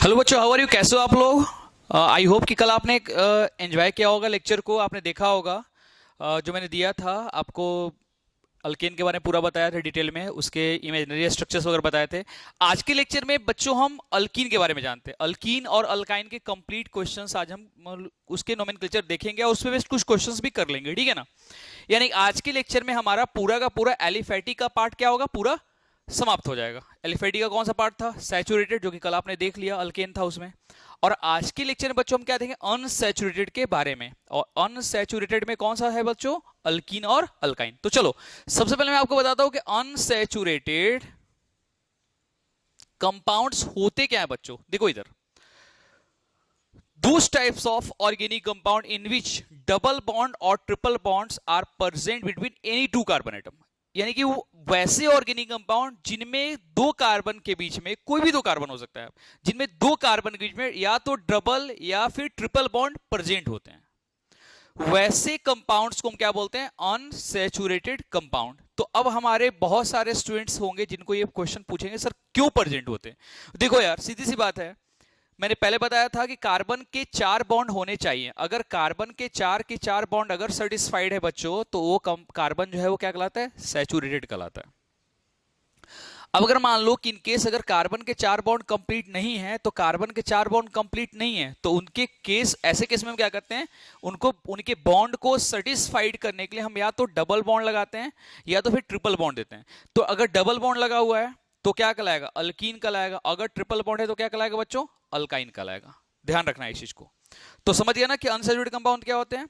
Hello बच्चों, how are you? कैसे हो आप लोग? आई होप कि कल आपने एंजॉय किया होगा, लेक्चर को आपने देखा होगा। जो मैंने दिया था आपको, अल्केन के बारे में पूरा बताया था डिटेल में, उसके इमेजिनरी स्ट्रक्चर्स वगैरह बताए थे। आज के लेक्चर में बच्चों हम अल्कीन के बारे में जानते हैं। अल्कीन और अल्काइन के कंप्लीट क्वेश्चंस आज हम उसके नोमेनक्लेचर देखेंगे और उसमें बेस्ट कुछ क्वेश्चंस भी कर लेंगे, ठीक है ना। यानी आज के लेक्चर में हमारा पूरा का पूरा एलिफेटिक का पार्ट क्या होगा, पूरा समाप्त हो जाएगा। एलिफेटिक का कौन सा पार्ट था? सैचुरेटेड, जो कि कल आपने देख लिया, अल्केन था उसमें। और आज के लेक्चर में बच्चों हम क्या देखेंगे? अनसैचुरेटेड के बारे में। और अनसैचुरेटेड में कौन सा है बच्चों? अल्कीन और अल्काइन। तो चलो सबसे पहले मैं आपको बताता हूं कि अनसैचुरेटेड कंपाउंड्स होते क्या है बच्चों। देखो इधर, those types of organic compound in which double bond or triple bonds are present between any two carbon atom। यानी कि वो वैसे ऑर्गेनिक कंपाउंड जिनमें दो कार्बन के बीच में, कोई भी दो कार्बन हो सकता है, जिनमें दो कार्बन के बीच में या तो डबल या फिर ट्रिपल बॉन्ड प्रेजेंट होते हैं, वैसे कंपाउंड्स को हम क्या बोलते हैं? Unsaturated compound. तो अब हमारे बहुत सारे स्टूडेंट्स होंगे जिनको ये क्वेश्चन पूछेंगे, सर क्यों प्रेजेंट होते हैं? देखो यार, सीधी सी बात है। मैंने पहले बताया था कि कार्बन के चार बॉन्ड होने चाहिए। अगर कार्बन के चार बॉन्ड अगर सेटिस्फाइड है बच्चों, तो वो कार्बन जो है वो क्या कहलाता है? सैचुरेटेड कहलाता है। अब अगर मान लो कि इनकेस अगर कार्बन के चार बॉन्ड कंप्लीट नहीं है, तो कार्बन के चार बॉन्ड कंप्लीट नहीं है, तो उनके केस, ऐसे केस में हम क्या करते हैं? उनको, उनके बॉन्ड को सेटिस्फाइड करने के लिए हम या तो डबल बॉन्ड लगाते हैं या तो फिर ट्रिपल बॉन्ड देते हैं। तो अगर डबल बॉन्ड लगा हुआ है तो क्या कहलाएगा? अल्कीन कहलाएगा। अगर ट्रिपल बॉन्ड है तो क्या कहलाएगा बच्चों? अल्काइन कहलाएगा। ध्यान रखना है इस चीज को। तो समझ गया ना कि अनसैचुरेटेड कंपाउंड क्या होते हैं?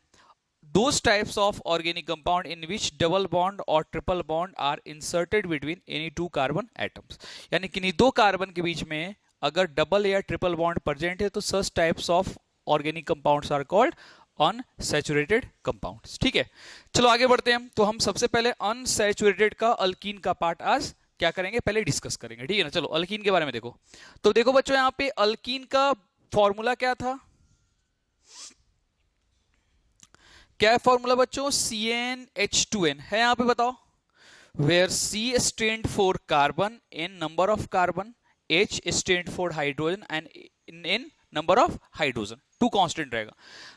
Those types of organic compound in which double bond or triple bond are inserted between any two carbon atoms। यानी कि दो कार्बन के बीच में अगर डबल या ट्रिपल बॉन्ड प्रेजेंट है तो such types of organic compounds are called unsaturated compounds। ठीक है, चलो आगे बढ़ते हैं। तो हम सबसे पहले अनसैचुरेटेड का, अल्कीन का पार्ट आज क्या करेंगे? पहले डिस्कस करेंगे, ठीक है ना। चलो अल्कीन के बारे में देखो। तो देखो बच्चों, यहाँ पे अल्कीन का फॉर्मूला क्या था? क्या है फॉर्मूला बच्चों? CnH2n है यहाँ पे, बताओ। Where C stand for carbon, N number of carbon, H stand for hydrogen and N number of hydrogen. Two constant रहेगा।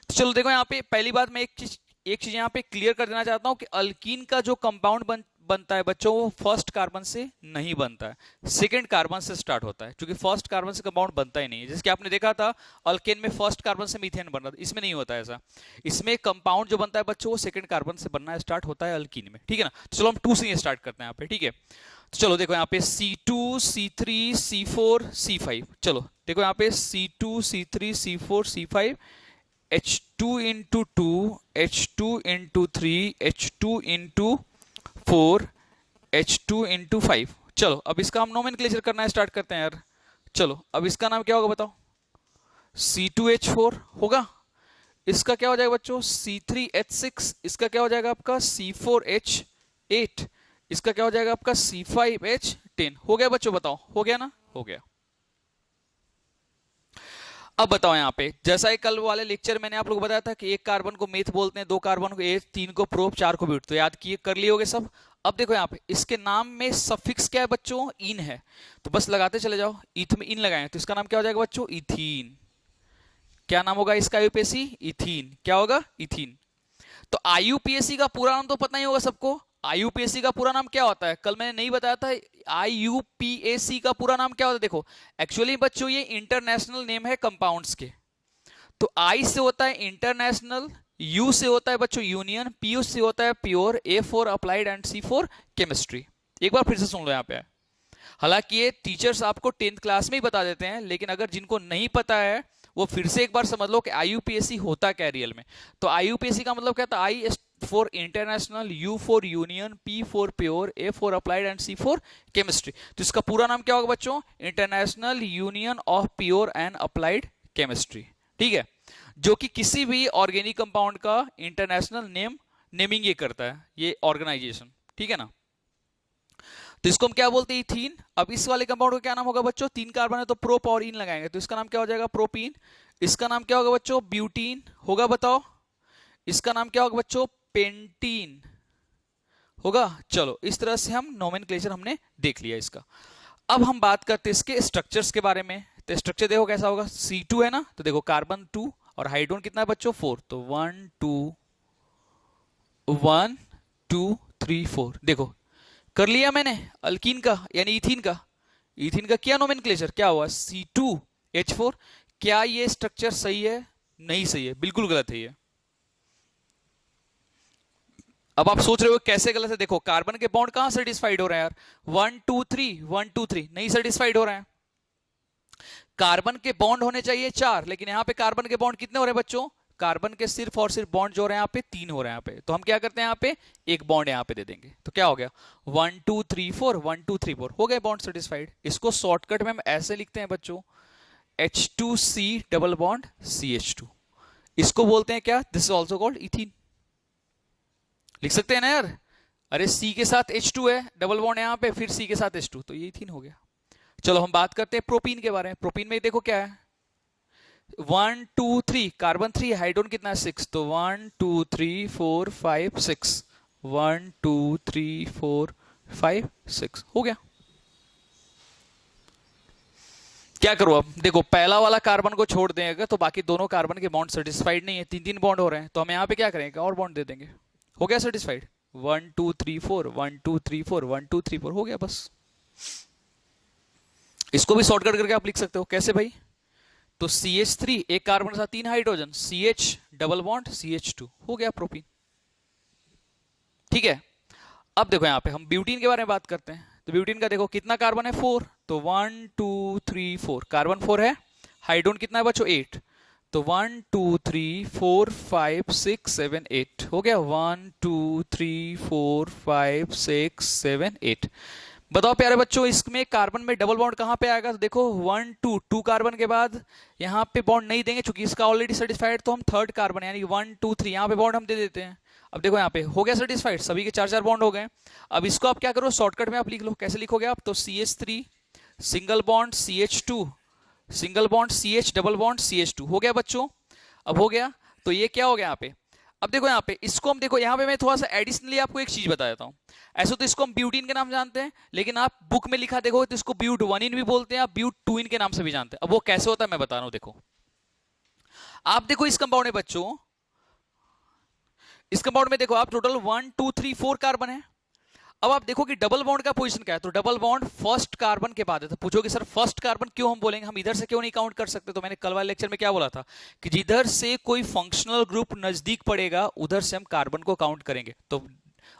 तो चलो देखो, यहाँ पे पहली बात मैं एक चीज यहाँ पे क्लियर कर देना चाहता हूँ कि अल्कीन का जो कंपाउंड बनता है बच्चों, वो फर्स्ट कार्बन से नहीं बनता है, सेकंड कार्बन से स्टार्ट होता है। क्योंकि फर्स्ट कार्बन से कंपाउंड बनता ही नहीं है। जैसे कि आपने देखा था अल्केन में फर्स्ट कार्बन से मीथेन बन रहा था, इसमें नहीं होता है ऐसा। इसमें कंपाउंड जो बनता है बच्चों, वो सेकंड कार्बन से बनना स्टार्ट होता है अल्कीन में, ठीक है ना। तो चलो हम टू से स्टार्ट करते हैं यहाँ पे, ठीक है। तो चलो देखो यहाँ पे C2 C3 C4 C5। चलो देखो यहाँ पे C2 C3 C4 C5, H2 into two, H2 into three, H2 into four, H2 into five. चलो अब इसका हम नोमेनक्लेचर करना स्टार्ट करते हैं यार। चलो अब इसका नाम क्या होगा बताओ? C2H4 होगा। इसका क्या हो जाएगा बच्चों? C3H6। इसका क्या हो जाएगा आपका? C4H8। इसका क्या हो जाएगा आपका? C5H10। हो गया बच्चों? बताओ, हो गया ना? हो गया। अब बताओ यहाँ पे, जैसा ही कल वाले लेक्चर मैंने आप लोग बताया था कि एक कार्बन को मेथ बोलते हैं, दो कार्बन को एथ, तीन को प्रोप, चार को ब्यूट। तो याद किए, कर लिए होगे सब। अब देखो यहाँ पे इसके नाम में सफिक्स क्या है बच्चों? इन है। तो बस लगाते चले जाओ। ईथ में इन लगाए तो इसका नाम क्या हो जाएगा बच्चों? इथीन। क्या नाम होगा इसका? IUPAC ethene. क्या होगा? इथीन। तो आईयूपीएसी का पूरा नाम तो पता ही होगा सबको। आईयूपीएसी का पूरा नाम क्या होता है? कल मैंने नहीं बताया था। आईयूपीएसी का पूरा नाम क्या होता है? देखो एक्चुअली बच्चों, ये इंटरनेशनल नेम है कंपाउंड्स के। तो आई से होता है इंटरनेशनल, यू से होता है बच्चों यूनियन, पी से होता है pure, A for applied and C for chemistry. एक बार फिर से सुन लो यहाँ पे। हालांकि ये टीचर्स आपको 10th क्लास में ही बता देते हैं, लेकिन अगर जिनको नहीं पता है वो फिर से एक बार समझ लो कि आईयूपीएससी होता क्या रियल में। तो आईयूपीएससी का मतलब क्या था? I for international, U for union, P for pure, A for applied and C for chemistry. तो इसका पूरा नाम क्या होगा बच्चों? International union of pure and applied chemistry, ठीक है। जो कि किसी भी ऑर्गेनिक कंपाउंड का इंटरनेशनल नेमिंग ये करता है, ये ऑर्गेनाइजेशन, ठीक है ना। तो इसको हम क्या बोलते हैं? इथीन। अब इस वाले कंपाउंड का क्या नाम होगा बच्चों? तीन कार्बन है तो प्रोप और इन लगाएंगे, तो इसका नाम क्या हो जाएगा? प्रोपीन। इसका नाम क्या होगा बच्चों? ब्यूटीन होगा, बताओ। इसका नाम क्या होगा बच्चों? पेंटीन होगा। चलो इस तरह से हम नोमेनक्लेचर हमने देख लिया इसका। अब हम बात करते हैं इसके स्ट्रक्चर्स के बारे में। तो स्ट्रक्चर देखो कैसा होगा, C2 है ना, तो देखो कार्बन 2 और हाइड्रोजन कितना है बच्चों 4, तो 1 2 1 2 3 4। देखो कर लिया मैंने अल्कीन का यानी इथीन का, इथीन का किया नोमेनक्लेचर, क्या हुआ C2H4। क्या ये स्ट्रक्चर सही है? नहीं सही है, बिल्कुल गलत है ये। अब आप सोच रहे हो कैसे गलत है, देखो कार्बन के बॉन्ड कहां सेटिस्फाइड हो रहे हैं यार, 1 2 3 1 2 3 नहीं सेटिस्फाइड हो रहे हैं। कार्बन के बॉन्ड होने चाहिए 4, लेकिन यहां पे कार्बन के बॉन्ड कितने हो रहे हैं बच्चों, कार्बन के सिर्फ और सिर्फ बॉन्ड जो हो रहे हैं यहाँ पे 3 हो रहे हैं यहाँ पे, तो हम क्या करते हैं यहाँ पे एक बॉन्ड यहाँ पे दे देंगे, तो क्या हो गया 1 2 3 4 1 2 3 4 हो गए बॉन्ड सेटिस्फाइड। इसको शॉर्टकट में हम ऐसे लिखते हैं बच्चों, H2C डबल बॉन्ड CH2, इसको बोलते हैं क्या, this is also called ethene. लिख सकते हैं ना यार, अरे C के साथ H2 है, डबल बॉन्ड यहाँ पे, फिर C के साथ H2, तो ये इथीन हो गया। चलो हम बात करते हैं प्रोपीन के बारे में। प्रोपीन में देखो क्या है, 1 2 3 कार्बन 3, हाइड्रोजन कितना है 6, तो 1 2 3 4 5 6 1 2 3 4 5 6 हो गया। क्या करो अब, देखो पहला वाला कार्बन को छोड़ देंगे तो बाकी दोनों कार्बन के बॉन्ड सेटिस्फाइड नहीं है, 3 बॉन्ड हो रहे हैं, तो हम यहाँ पे क्या करेंगे और बॉन्ड दे देंगे, हो गया सेटिस्फाइड। 1 2 3 4 1 2 3 4 1 2 3 4 हो गया बस। इसको भी शॉर्टकट करके आप लिख सकते हो, कैसे भाई, तो CH3 एक कार्बन के साथ 3 hydrogen, CH double bond CH2 हो गया प्रोपीन। ठीक है, अब देखो यहाँ पे हम ब्यूटीन के बारे में बात करते हैं, तो ब्यूटीन का देखो कितना कार्बन है 4, तो 1 2 3 4 कार्बन 4 है, हाइड्रोजन कितना है बच्चों 8, तो 1 2 3 4 5 6 7 8 हो गया, 1 2 3 4 5 6 7 8। बताओ प्यारे बच्चों इसमें कार्बन में डबल बॉन्ड कहां पे आएगा, तो देखो 1 2 2 कार्बन के बाद यहां पे बॉन्ड नहीं देंगे क्योंकि इसका ऑलरेडी सेटिस्फाइड, तो हम थर्ड कार्बन यानी 1 2 3 यहां पे बॉन्ड हम दे देते हैं। अब देखो यहाँ पे हो गया सेटिस्फाइड, सभी के 4 4 बॉन्ड हो गए। अब इसको आप क्या करो शॉर्टकट में आप लिख लो, कैसे लिखोगे आप, तो CH3 single bond CH2 single bond CH double bond CH2 हो गया बच्चों। अब हो गया, तो ये क्या हो गया यहाँ पे, अब देखो यहाँ पे इसको हम देखो यहाँ पे मैं थोड़ा सा एडिशनली आपको एक चीज बता देता हूँ। ऐसे तो इसको हम ब्यूटीन के नाम जानते हैं, लेकिन आप बुक में लिखा देखो तो इसको ब्यूट 1 इन भी बोलते हैं, आप ब्यूट 2 इन के नाम से भी जानते हैं। अब वो कैसे होता है मैं बता रहा हूँ, देखो आप देखो इस कंपाउंड में बच्चों, इस कंपाउंड में देखो आप टोटल 1 2 3 4 कार्बन है। अब आप देखो कि डबल बॉन्ड का पोजीशन क्या है, तो डबल बॉन्ड फर्स्ट कार्बन के बाद है। तो पूछोगे सर फर्स्ट कार्बन क्यों हम बोलेंगे, हम इधर से क्यों नहीं काउंट कर सकते, तो मैंने कल वाले लेक्चर में क्या बोला था कि जिधर से कोई फंक्शनल ग्रुप नजदीक पड़ेगा उधर से हम कार्बन को काउंट करेंगे। तो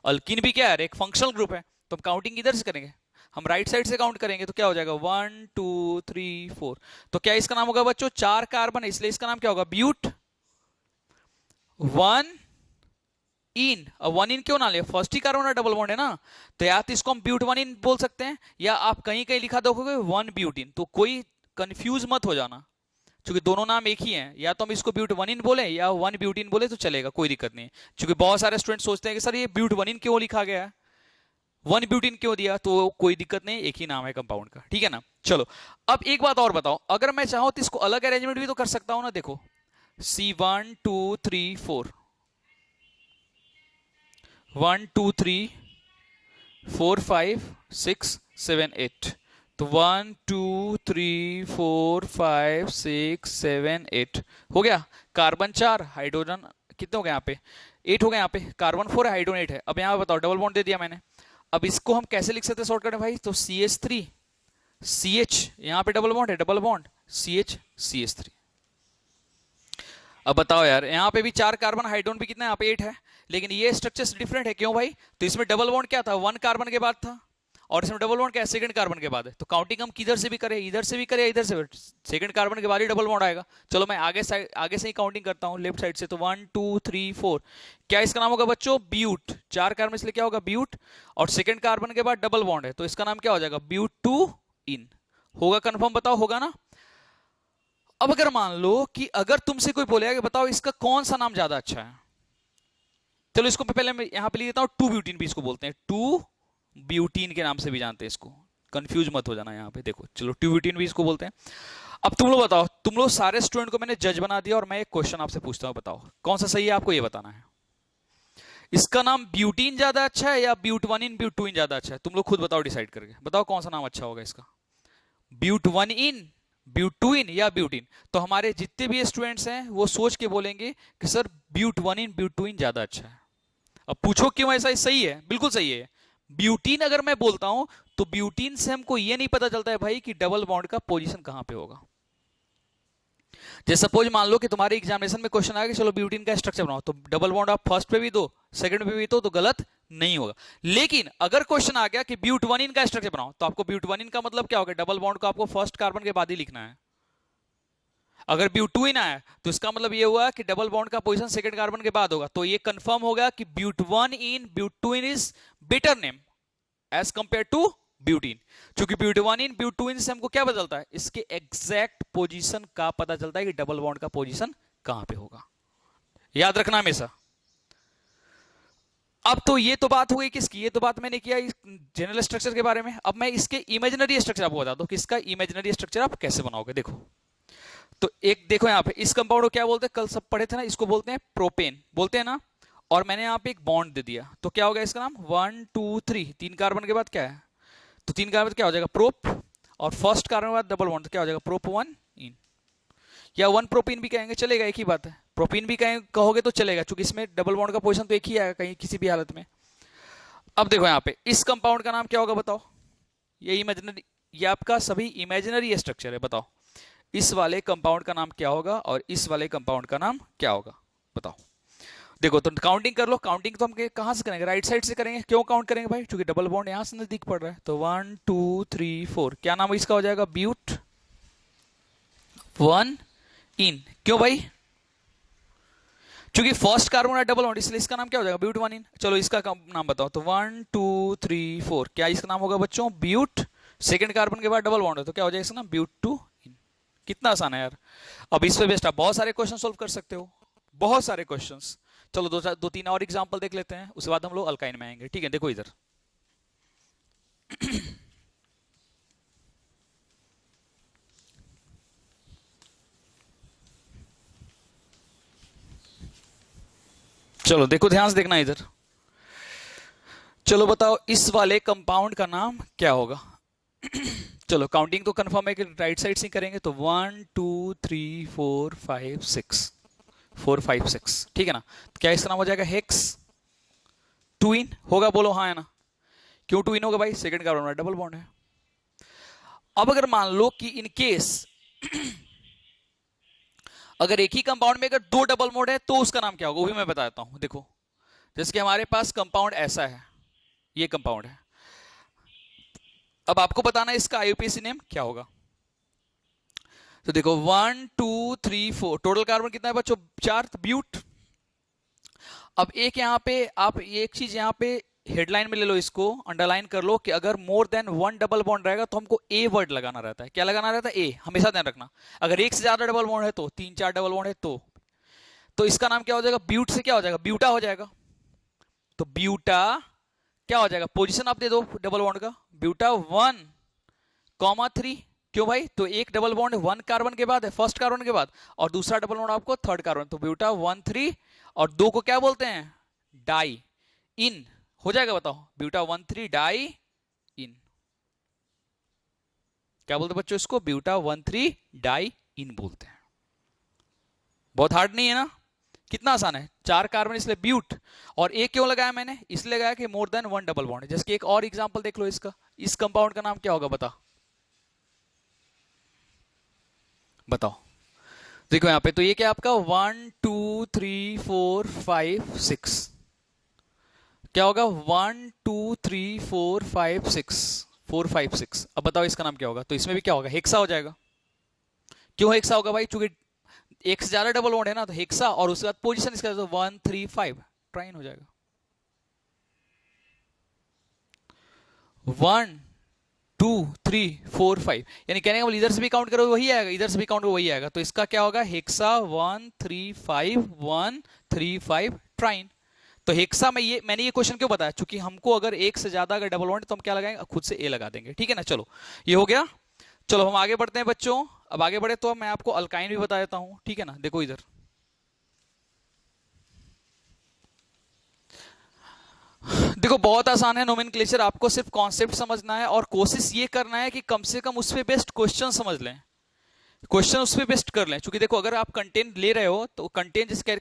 अल्कीन भी क्या है, एक फंक्शनल ग्रुप है, तो हम काउंटिंग इधर से करेंगे, हम राइट साइड से काउंट करेंगे, तो क्या हो जाएगा 1 2 3 4। तो क्या इसका नाम होगा बच्चों 4 कार्बन है, इसलिए इसका नाम क्या होगा ब्यूट 1 इन। अब 1 इन क्यों ना ले, फर्स्ट ही कार्बन डबल बॉन्ड है ना, तो या तो इसको हम ब्यूट 1 इन बोल सकते हैं, या आप कहीं कहीं लिखा देखोगे 1 ब्यूटीन, तो कोई कंफ्यूज मत हो जाना क्योंकि दोनों नाम एक ही हैं, या तो हम इसको ब्यूट 1 इन बोले या 1 ब्यूटीन बोले तो चलेगा, कोई दिक्कत नहीं है। क्योंकि बहुत सारे स्टूडेंट सोचते हैं कि सर ये ब्यूट 1 इन क्यों लिखा गया है, 1 ब्यूटीन क्यों दिया, तो कोई दिक्कत नहीं, एक ही नाम है कंपाउंड का, ठीक है ना। चलो अब एक बात और बताओ, अगर मैं चाहूं तो इसको अलग अरेंजमेंट भी तो कर सकता हूं ना, देखो C1 2 3 4 1 2 3 4 5 6 7 8, तो 1 2 3 4 5 6 7 8 हो गया। कार्बन 4 हाइड्रोजन कितने हो गए यहाँ पे 8 हो गए, यहाँ पे कार्बन 4 है हाइड्रोजन 8 है। अब यहाँ पे बताओ डबल बॉन्ड दे दिया मैंने, अब इसको हम कैसे लिख सकते हैं शॉर्टकट में भाई, तो CH3 CH यहाँ पे डबल बॉन्ड है, डबल बॉन्ड CH CH3। अब बताओ यार यहाँ पे भी 4 कार्बन हाइड्रोजन भी कितना है, यहाँ पे 8 है, लेकिन ये स्ट्रक्चर डिफरेंट है, क्यों भाई, तो इसमें डबल बॉन्ड क्या था 1 कार्बन के बाद था, और इसमें डबल बॉन्ड क्या है सेकंड कार्बन के बाद है। तो काउंटिंग हम किधर से भी करें, इधर से भी करें इधर से, सेकंड कार्बन के बाद ही डबल बॉन्ड आएगा। चलो मैं आगे से ही काउंटिंग करता हूँ लेफ्ट साइड से, तो 1 2 3 4 क्या इसका नाम होगा बच्चों ब्यूट, 4 कार्बन इसलिए क्या होगा ब्यूट, और सेकंड कार्बन के बाद डबल बॉन्ड है तो इसका नाम क्या हो जाएगा ब्यूट 2 इन होगा, कंफर्म बताओ होगा ना। अब अगर मान लो कि अगर तुमसे कोई बोलेगा कि बताओ इसका कौन सा नाम ज्यादा अच्छा है, चलो इसको पहले मैं यहां पे लिख देता हूं, 2 ब्यूटीन भी इसको बोलते हैं, 2 ब्यूटीन के नाम से भी जानते हैं इसको, कंफ्यूज मत हो जाना यहाँ पे, देखो चलो 2 ब्यूटीन भी इसको बोलते हैं। अब तुम लोग बताओ, तुम लोग सारे स्टूडेंट को मैंने जज बना दिया और मैं एक क्वेश्चन आपसे पूछता हूं, बताओ कौन सा सही है, आपको ये बताना है, इसका नाम ब्यूटीन ज्यादा अच्छा है या ब्यूट 1 इन ब्यूट 2 इन ज्यादा अच्छा है, तुम लोग खुद बताओ डिसाइड करके, बताओ कौन सा नाम अच्छा होगा इसका, ब्यूट 1 इन ब्यूटुइन या ब्यूटीन, तो हमारे जितने भी स्टूडेंट्स हैं वो सोच के बोलेंगे कि सर ब्यूटवनिन ब्यूटुइन ज्यादा अच्छा है। अब पूछो क्यों ऐसा? सही है, बिल्कुल सही है। ब्यूटीन अगर मैं बोलता हूं तो ब्यूटीन से हमको ये नहीं पता चलता है भाई कि डबल बॉन्ड का पोजीशन कहां पे होगा। जैसे सपोज मान लो कि तुम्हारे एग्जामिनेशन में क्वेश्चन आया कि चलो ब्यूटीन का स्ट्रक्चर बनाओ, तो डबल बॉन्ड आप फर्स्ट पे भी दो, सेकंड पे भी दो, तो गलत नहीं होगा। लेकिन अगर क्वेश्चन आ गया कि ब्यूटवनिन का स्ट्रक्चर बनाओ, तो आपको ब्यूटवनिन का मतलब क्या होगा? डबल बॉन्ड को आपको फर्स्ट कार्बन के बाद ही लिखना है। अगर ब्यूटुइन आया तो इसका मतलब ये हुआ कि डबल बॉन्ड का पोजीशन सेकंड कार्बन के बाद होगा, तो ये कंफर्म होगा कि but one ene but two ene is better name as compare to butene. क्योंकि ब्यूटवन इन ब्यूटुइन से हमको क्या पता चलता है? इसके एग्जैक्ट पोजीशन का पता चलता है कि डबल बॉन्ड का पोजीशन कहां पे होगा। याद रखना हमेशा। अब तो ये तो बात हो गई किसकी, ये तो बात मैंने किया जनरल स्ट्रक्चर के बारे में। अब मैं इसके इमेजिनरी स्ट्रक्चर आपको बता दूं कि इसका इमेजिनरी स्ट्रक्चर आप कैसे बनाओगे। देखो, तो एक देखो यहां पे इस कंपाउंड को क्या बोलते हैं? कल सब पढ़े थे ना, इसको बोलते हैं प्रोपेन, बोलते हैं ना। और मैंने यहां पे एक बॉन्ड दे दिया, तो क्या हो गया इसका नाम? 1 2 3, 3 कार्बन के बाद क्या है? तो 3 कार्बन क्या हो जाएगा? प्रोप। और फर्स्ट कार्बन के बाद डबल बॉन्ड, तो क्या हो जाएगा? प्रोप 1 इन, या 1 प्रोपीन भी कहेंगे चलेगा, एक ही बात है। प्रोपीन भी कहोगे तो चलेगा, क्योंकि इसमें डबल बॉन्ड का पोजीशन तो एक ही आएगा कहीं किसी भी हालत में। अब देखो यहाँ पे इस कंपाउंड का नाम क्या होगा बताओ? ये इमेजिनरी, ये आपका सभी इमेजिनरी स्ट्रक्चर है। बताओ इस वाले कंपाउंड का नाम क्या होगा और इस वाले कंपाउंड का नाम क्या होगा? बताओ। देखो तो काउंटिंग कर लो। काउंटिंग तो हम कहां से करेंगे? राइट साइड से करेंगे। क्यों काउंट करेंगे भाई? क्योंकि डबल बॉन्ड यहां से नजदीक पड़ रहा है। तो 1 2 3 4, क्या नाम इसका हो जाएगा? ब्यूट 1 इन। क्यों भाई? क्योंकि फर्स्ट कार्बन है डबल बॉन्ड, इसलिए इसका नाम क्या हो जाएगा? ब्यूट 1 इन। चलो इसका नाम बताओ। तो 1 2 3 4, क्या इसका नाम होगा बच्चों? ब्यूट। सेकंड कार्बन के बाद डबल बॉन्ड है, तो क्या हो जाएगा इसका नाम? ब्यूट 2 इन। कितना आसान है यार। अब इस पे बेस्ट आप बहुत सारे क्वेश्चन सोल्व कर सकते हो, बहुत सारे क्वेश्चंस। चलो दो तीन और एग्जांपल देख लेते हैं, उसके बाद हम लोग अल्काइन में आएंगे। ठीक है, देखो इधर। चलो देखो, ध्यान से देखना इधर। चलो बताओ इस वाले कंपाउंड का नाम क्या होगा? चलो काउंटिंग तो कंफर्म है कि राइट साइड से करेंगे। तो 1 2 3 4 5 6, 4 5 6, ठीक है ना। तो क्या इसका नाम हो जाएगा? हेक्स ट्विन होगा? बोलो हाँ है ना। क्यों ट्विन होगा भाई? सेकंड कार्बन में डबल बॉन्ड है। अब अगर मान लो कि इन केस अगर एक ही कंपाउंड में अगर दो डबल बॉन्ड है, तो उसका नाम क्या होगा? वो भी मैं बताता हूं। देखो जैसे कि हमारे पास कंपाउंड ऐसा है, ये कंपाउंड है। अब आपको बताना है इसका आईयूपीएसी नेम क्या होगा। तो देखो 1 2 3 4, टोटल कार्बन कितना है बच्चों? 4, तो ब्यूट। अब एक यहां पे आप एक चीज यहां पे हेडलाइन में ले लो, इसको अंडरलाइन कर लो कि अगर मोर देन 1 डबल बॉन्ड रहेगा तो हमको ए वर्ड लगाना रहता है। क्या लगाना रहता है? ए, हमेशा ध्यान रखना। अगर एक से ज्यादा डबल बॉन्ड है तो 3 4 डबल बॉन्ड है तो इसका नाम क्या हो जाएगा? ब्यूट से क्या हो जाएगा? ब्यूटा हो जाएगा। तो ब्यूटा क्या हो जाएगा? पोजीशन आप दे दो डबल बॉन्ड का, ब्यूटा 1 3। क्यों भाई? तो एक डबल बॉन्ड 1 कार्बन के बाद है, फर्स्ट कार्बन के बाद, और दूसरा डबल बॉन्ड आपको थर्ड कार्बन। तो ब्यूटा 1 3, और 2 को क्या बोलते हैं? डाई इन हो जाएगा। बताओ ब्यूटा 1 3 डाई इन, क्या बोलते हैं बच्चों इसको? ब्यूटा 1 3 डाई इन बोलते हैं। बहुत हार्ड नहीं है ना, कितना आसान है। 4 कार्बन इसलिए ब्यूट, और एक क्यों लगाया मैंने? इसलिए लगाया कि मोर देन 1 डबल बॉन्ड। जैसे कि एक और एग्जांपल देख लो इसका, इस कंपाउंड का नाम क्या होगा? बताओ। देखो यहां पे तो ये क्या आपका 1 2 3 4 5 6, क्या होगा? 1 2 3 4 5 6, 4 5 6। अब बताओ इसका नाम क्या होगा? तो इसमें भी क्या होगा? हेक्सा हो जाएगा। क्यों हेक्सा होगा भाई? क्योंकि एक से ज्यादा डबल बॉन्ड है ना, तो हेक्सा, और उसके बाद पोजीशन इसका 1 3 5 ट्राइन हो जाएगा। 1 2 3 4 5, यानी कहने का मतलब इधर से भी काउंट करो वही आएगा, इधर से भी काउंट करो वही आएगा। तो इसका क्या होगा? हेक्सा 1 3 5 1 3 5 ट्राइन। तो हेक्सा में ये मैंने ये क्वेश्चन क्यों बताया? क्योंकि हमको अगर एक से ज्यादा अगर डबल बॉन्ड तो हम क्या लगाएंगे? खुद से ए लगा देंगे। ठीक है ना। चलो ये हो गया। चलो हम आगे बढ़ते हैं बच्चों। अब आगे बढ़े तो मैं आपको अल्काइन भी बता देता हूं। ठीक है ना। देखो इधर, देखो बहुत आसान है नोमेनक्लेचर, आपको सिर्फ कॉन्सेप्ट समझना है और कोशिश ये करना है कि कम से कम उस पे बेस्ड क्वेश्चन समझ लें। क्वेश्चन उस पर बेस्ट कर लें, क्योंकि देखो अगर आप कंटेंट ले रहे हो तो कंटेंट जिसका,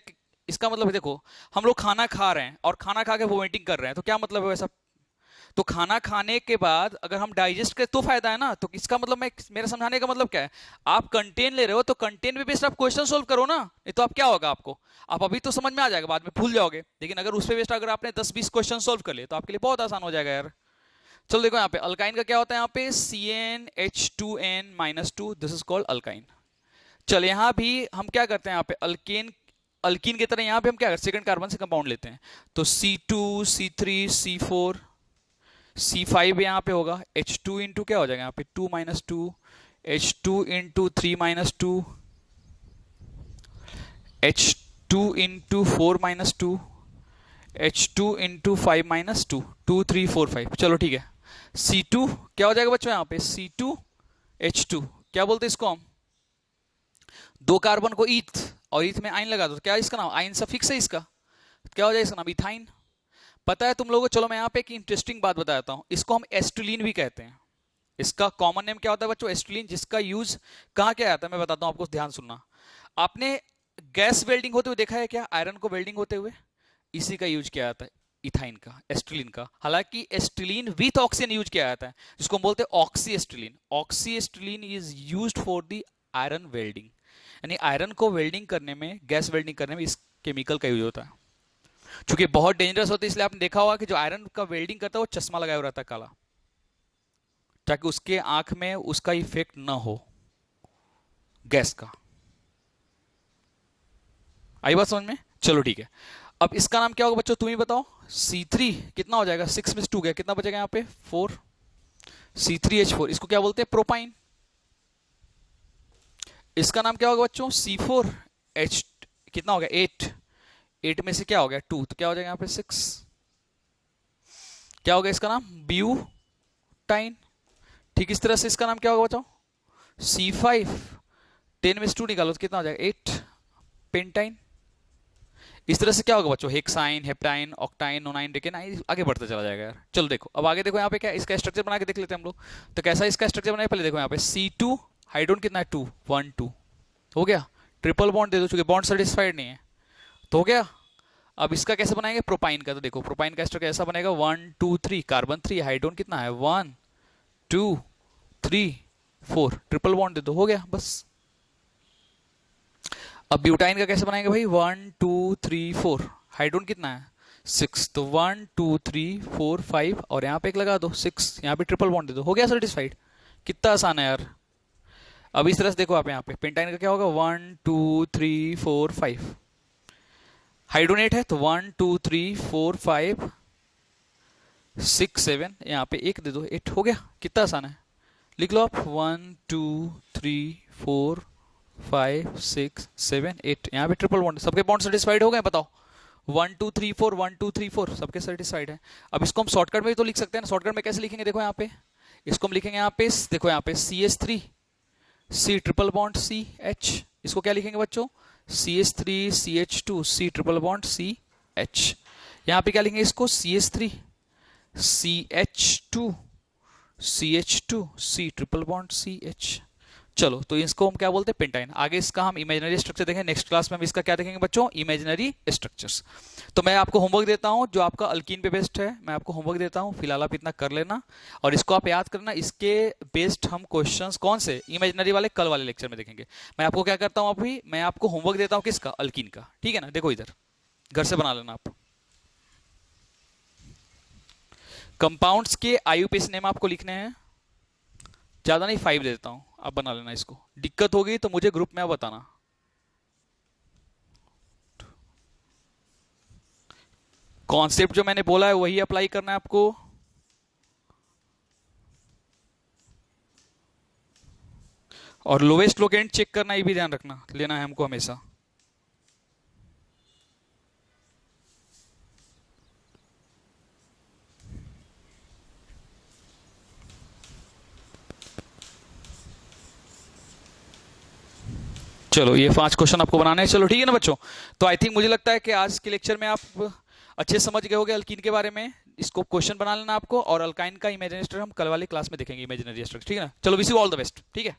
इसका मतलब है देखो हम लोग खाना खा रहे हैं और खाना खा के वोमिटिंग कर रहे हैं, तो क्या मतलब है वैसा? तो खाना खाने के बाद अगर हम डाइजेस्ट करें तो फायदा है ना। तो इसका मतलब मैं, मेरा समझाने का मतलब क्या है, आप कंटेंट ले रहे हो तो कंटेंट पे बेस्ड आप क्वेश्चन सोल्व करो ना। नहीं तो आप क्या होगा आपको, आप अभी तो समझ में आ जाएगा, बाद में भूल जाओगे, लेकिन अगर उस पे बेस्ड अगर आपने 10-20 क्वेश्चन सोल्व कर लिए तो आपके लिए बहुत आसान हो जाएगा यार। चलो देखो यहाँ पे अल्काइन का क्या होता है, यहाँ पे CnH2n-2, this is called alkyne. चल यहाँ भी हम क्या करते हैं, यहाँ पे अल्केन, अल्कीन की तरह यहाँ पे हम क्या करते हैं, सेकंड कार्बन से कंपाउंड लेते हैं। तो C2, C3, C4, C5 यहाँ पे होगा, H2 इंटू क्या हो जाएगा यहाँ पे 2-2, H2 into 3-2, H2 into 4-2, H2 into 5-2, 2 3 4 5। चलो ठीक है, C2 क्या हो जाएगा बच्चों यहाँ पे, C2H2, क्या बोलते हैं इसको हम, दो कार्बन को ईथ और ईथ में आइन लगा दो, क्या इसका नाम, आइन सफिक्स है इसका, क्या हो जाएगा इसका नाम, इथाइन। पता है तुम लोगों को, चलो मैं यहाँ पे एक इंटरेस्टिंग बात बताता हूँ, इसको हम एस्टिलीन भी कहते हैं। इसका कॉमन नेम क्या होता है बच्चों, एस्टिलीन, जिसका यूज कहाँ क्या आता है मैं बताता हूँ आपको, ध्यान सुनना। आपने गैस वेल्डिंग होते हुए देखा है क्या, आयरन को वेल्डिंग होते हुए, इसी का यूज किया जाता है, इथाइन का, एस्टिलीन का। हालांकि एस्टिलीन विथ ऑक्सीजन यूज किया जाता है, जिसको हम बोलते हैं oxy acetylene. Oxy acetylene is used for the iron welding, यानी आयरन को वेल्डिंग करने में, गैस वेल्डिंग करने में इस केमिकल का यूज होता है। चूंकि बहुत डेंजरस होती है, इसलिए आपने देखा होगा कि जो आयरन का वेल्डिंग करता है वो चश्मा लगाया हुआ रहता है काला, ताकि उसके आंख में उसका इफेक्ट ना हो गैस का। आई बात समझ में? चलो ठीक है, अब इसका नाम क्या होगा बच्चों, तुम ही बताओ। C3 कितना हो जाएगा, 6 में से 2 गया, कितना बचेगा यहाँ पे 4, C3H4, इसको क्या बोलते हैं, प्रोपाइन। इसका नाम क्या होगा बच्चों, C4H, कितना हो गया 8, 8 में से क्या हो गया 2, तो क्या हो जाएगा यहाँ पे 6, क्या हो गया इसका नाम, ब्यूटाइन। ठीक इस तरह से इसका नाम क्या होगा बच्चों, C5, 10 में से 2 निकालो तो कितना हो जाएगा 8, पेंटाइन। इस तरह से क्या होगा बच्चों, हेक्साइन, हेप्टाइन, ऑक्टाइन, नोनाइन, डेकेनाइन, आगे बढ़ता चला जाएगा यार। चलो देखो, अब आगे देखो यहाँ पे क्या, इसका स्ट्रक्चर बना के देख लेते हैं हम लोग। तो कैसा इसका स्ट्रक्चर बनाए, पहले देखो यहाँ पे C2, हाइड्रोजन कितना है 2, 1 2, हो गया। ट्रिपल बॉन्ड दे दो, चूंकि बॉन्ड सेटिस्फाइड नहीं है, तो हो गया। अब इसका कैसे बनाएंगे, प्रोपाइन का, तो देखो प्रोपाइन का स्ट्रक्चर ऐसा बनेगा, 1 2 3, कार्बन 3, हाइड्रोजन कितना है 1 2 3 4, ट्रिपल बॉन्ड दे दो, हो गया बस। अब ब्यूटाइन का कैसे बनाएंगे भाई, 1 2 3 4, हाइड्रोजन कितना है 6, तो 1 2 3 4 5, और यहाँ पे एक लगा दो 6, यहाँ पे ट्रिपल बॉन्ड दे दो, हो गया सेटिस्फाइड। कितना आसान है यार। अब इस तरह से देखो आप यहाँ पे पेंटाइन का क्या होगा, 1 2 3 4 5, हाइड्रोजन 8 है तो 1 2 3 4 5 6 7, यहाँ पे एक दे दो 8, हो गया। कितना आसान है, लिख लो आप 1 2 3 4 5 6 7 8, यहाँ पे ट्रिपल बॉन्ड, सबके बॉन्ड सेटिस्फाइड हो गए बताओ, 1 2 3 4 1 2 3 4, सबके सेटिस्फाइड है। अब इसको हम शॉर्टकट में भी तो लिख सकते हैं ना, शॉर्टकट में कैसे लिखेंगे, देखो यहाँ पे इसको हम लिखेंगे यहाँ पे, देखो यहाँ पे CH3, C triple bond CH, इसको क्या लिखेंगे बच्चों, CH3 CH2 C triple bond CH। यहाँ पे क्या लिखेंगे इसको, CH3 CH2 CH2 C triple bond CH। चलो तो इसको हम क्या बोलते हैं, पेंटाइन। आगे इसका हम इमेजिनरी स्ट्रक्चर देखेंगे, नेक्स्ट क्लास में हम इसका क्या देखेंगे बच्चों, इमेजिनरी स्ट्रक्चर्स। तो मैं आपको होमवर्क देता हूं जो आपका अल्कीन पे बेस्ड है, मैं आपको होमवर्क देता हूं, फिलहाल आप इतना कर लेना और इसको आप याद करना। इसके बेस्ड हम क्वेश्चंस कौन से इमेजिनरी वाले कल वाले लेक्चर में देखेंगे। मैं आपको क्या करता हूं, अभी मैं आपको होमवर्क देता हूं किसका, अल्कीन का, ठीक है ना। देखो इधर घर से बना लेना आप। कंपाउंड्स के आईयूपीएसी नेम आपको लिखने हैं, ज्यादा नहीं 5 दे देता हूं, आप बना लेना इसको। दिक्कत होगी तो मुझे ग्रुप में आप बताना। कॉन्सेप्ट जो मैंने बोला है वही अप्लाई करना है आपको। और लोवेस्ट लोकेंट चेक करना, ये भी ध्यान रखना, लेना है हमको हमेशा। चलो ये 5 क्वेश्चन आपको बनाने हैं, चलो ठीक है ना बच्चों। तो आई थिंक मुझे लगता है कि आज के लेक्चर में आप अच्छे समझ गए होंगे अल्कीन के बारे में। इसको क्वेश्चन बना लेना आपको, और अल्काइन का इमेजिनरी स्ट्रक्चर हम कल वाली क्लास में देखेंगे, इमेजिनरी स्ट्रक्चर, ठीक है ना। चलो wish you all the best, ठीक है।